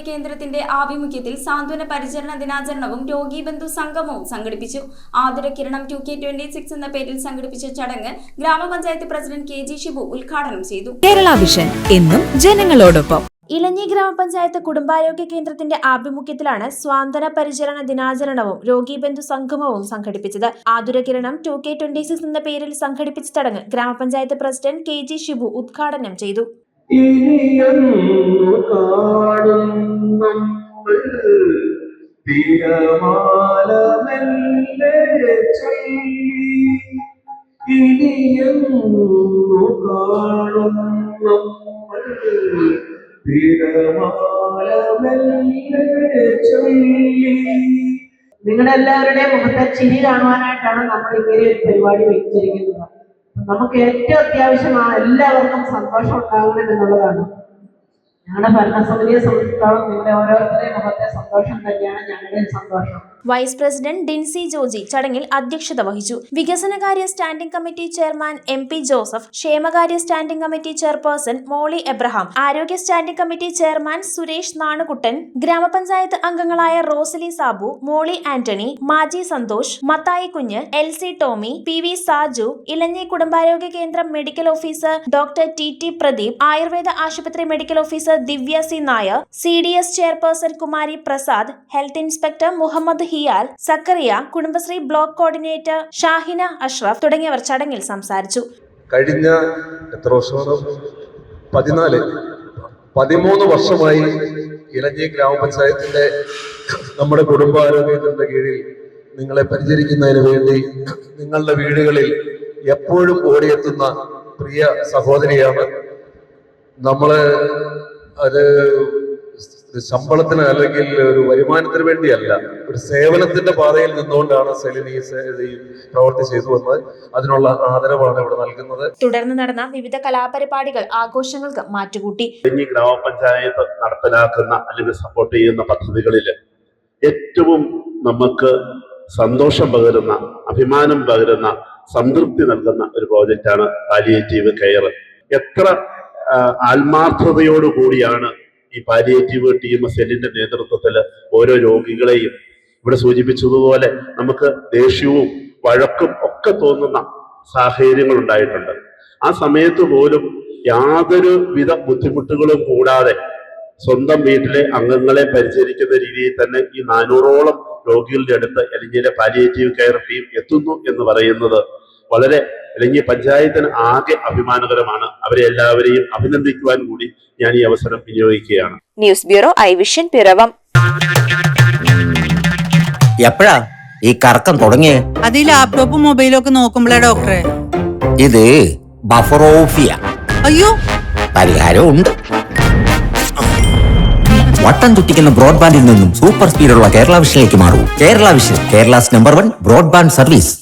കേന്ദ്രത്തിന്റെ ആഭിമുഖ്യത്തിൽ സാന്ത്വന പരിചരണ ദിനാചരണവും രോഗീബന്ധു സംഗമവും സംഘടിപ്പിച്ചു. ആതുര കിരണം 2K26 എന്ന പേരിൽ സംഘടിപ്പിച്ച ചടങ്ങ് ഗ്രാമപഞ്ചായത്ത് പ്രസിഡന്റ് KG ഷിബു ഉദ്ഘാടനം ചെയ്തു. കേരള വിഷൻ എന്നും ജനങ്ങളോടൊപ്പം. ഇലഞ്ഞി ഗ്രാമപഞ്ചായത്ത് കുടുംബാരോഗ്യ കേന്ദ്രത്തിന്റെ ആഭിമുഖ്യത്തിലാണ് സ്വാന്തന പരിചരണ ദിനാചരണവും രോഗീബന്ധു സംഗമവും സംഘടിപ്പിച്ചത്. ആതുര കിരണം 2K26 എന്ന പേരിൽ സംഘടിപ്പിച്ച ചടങ്ങ് ഗ്രാമപഞ്ചായത്ത് പ്രസിഡന്റ് KG ഷിബു ഉദ്ഘാടനം ചെയ്തു. നിങ്ങളുടെ എല്ലാവരുടെയും മുഖത്തെ ചിരി കാണുവാനായിട്ടാണ് നമ്മൾ ഇങ്ങനെ ഒരു പരിപാടി വെച്ചിരിക്കുന്നത്. നമുക്ക് ഏറ്റവും അത്യാവശ്യമാണ് എല്ലാവർക്കും സന്തോഷം ഉണ്ടാകണം എന്നുള്ളതാണ്. ഞങ്ങളുടെ ഭരണസമിതിയെ സംബന്ധിച്ചിടത്തോളം നിങ്ങളുടെ ഓരോരുത്തരുടെയും മുഖത്തെ സന്തോഷം തന്നെയാണ് ഞങ്ങളുടെ സന്തോഷം. വൈസ് പ്രസിഡന്റ് ഡിൻസി ജോജി ചടങ്ങിൽ അധ്യക്ഷത വഹിച്ചു. വികസനകാര്യ standing committee chairman MP Joseph, ക്ഷേമകാര്യ standing committee chairperson Molly Abraham, ആരോഗ്യ standing committee chairman Suresh Nanukuttan, grama panchayat അംഗങ്ങളായ റോസലി സാബു, മോളി ആന്റണി, മാജി സന്തോഷ്, മത്തായി കുഞ്ഞ്, LC ടോമി, PV സാജു, ഇലഞ്ഞി കുടുംബാരോഗ്യ കേന്ദ്രം medical officer doctor TT Pradeep, Ayurveda ആശുപത്രി medical officer Divya C Nair, CDS chairperson Kumari Prasad, health inspector Muhammad Hiyal, Zakaria, Kudumbashree block coordinator Shahina Ashraf തുടങ്ങിയവർ ചടങ്ങിൽ സംസാരിച്ചു. കഴിഞ്ഞ 13 വർഷമായി ഇലഞ്ഞി ഗ്രാമപഞ്ചായത്തിന്റെ നമ്മുടെ കുടുംബാരോഗ്യത്തിന്റെ കീഴിൽ നിങ്ങളെ പരിചരിക്കുന്നതിന് വേണ്ടി നിങ്ങളുടെ വീടുകളിൽ എപ്പോഴും ഓടിയെത്തുന്ന പ്രിയ സഹോദരിയാണ്. നമ്മള് അത് ശമ്പളത്തിന് അല്ലെങ്കിൽ ഒരു വരുമാനത്തിന് വേണ്ടിയല്ല, ഒരു സേവനത്തിന്റെ പാതയിൽ നിന്നുകൊണ്ടാണ് സെലിൻ ഈ പ്രവൃത്തി ചെയ്തു വന്നത്. അതിനുള്ള ആദരവാണ് ഇവിടെ നൽകുന്നത്. തുടർന്ന് നടന്ന വിവിധ കലാപരിപാടികൾ ആഘോഷങ്ങൾക്ക് മാറ്റുകൂട്ടി. ഇലഞ്ഞി ഗ്രാമപഞ്ചായത്ത് നടപ്പിലാക്കുന്ന അല്ലെങ്കിൽ സപ്പോർട്ട് ചെയ്യുന്ന പദ്ധതികളിൽ ഏറ്റവും നമുക്ക് സന്തോഷം പകരുന്ന, അഭിമാനം പകരുന്ന, സംതൃപ്തി നൽകുന്ന ഒരു പ്രോജക്റ്റാണ് പാലിയേറ്റീവ് കെയർ. എത്ര ആത്മാർത്ഥതയോടുകൂടിയാണ് ഈ പാലിയേറ്റീവ് ടീം സെല്ലിന്റെ നേതൃത്വത്തിൽ ഓരോ രോഗികളെയും, ഇവിടെ സൂചിപ്പിച്ചതുപോലെ നമുക്ക് ദേഷ്യവും വഴക്കും ഒക്കെ തോന്നുന്ന സാഹചര്യങ്ങൾ ഉണ്ടായിട്ടുണ്ട്. ആ സമയത്ത് പോലും യാതൊരു വിധ ബുദ്ധിമുട്ടുകളും കൂടാതെ സ്വന്തം വീട്ടിലെ അംഗങ്ങളെ പരിചരിക്കുന്ന രീതിയിൽ തന്നെ ഈ 400ഓളം രോഗികളുടെ അടുത്ത് ഇലഞ്ഞിയിലെ പാലിയേറ്റീവ് കെയർ ടീം എത്തുന്നു എന്ന് പറയുന്നത് വളരെ ഇലഞ്ഞി പഞ്ചായത്തിന് ആകെ അഭിമാനകരമാണ്. അവരെ എല്ലാവരെയും അഭിനന്ദിക്കുവാൻ കൂടി ഞാൻ ഈ അവസരം വിനിയോഗിക്കുകയാണ്. News bureau ഐവിഷൻ Piravom. എപ്പോഴാ ഈ കറക്കം തുടങ്ങിയേ? അത് ഈ ലാപ്ടോപ്പും മൊബൈലും ഒക്കെ നോക്കുമ്പോഴേ ഡോക്ടറെ. ഇത് ബഫറോഫിയ. അയ്യോ, പരിഹാരം ഉണ്ട്. വട്ടം ചുറ്റിക്കുന്ന ബ്രോഡ്ബാൻഡിൽ നിന്നും സൂപ്പർ സ്പീഡുള്ള കേരള വിഷനിലേക്ക് മാറൂ. Kerala vision, Kerala's number 1 broadband service.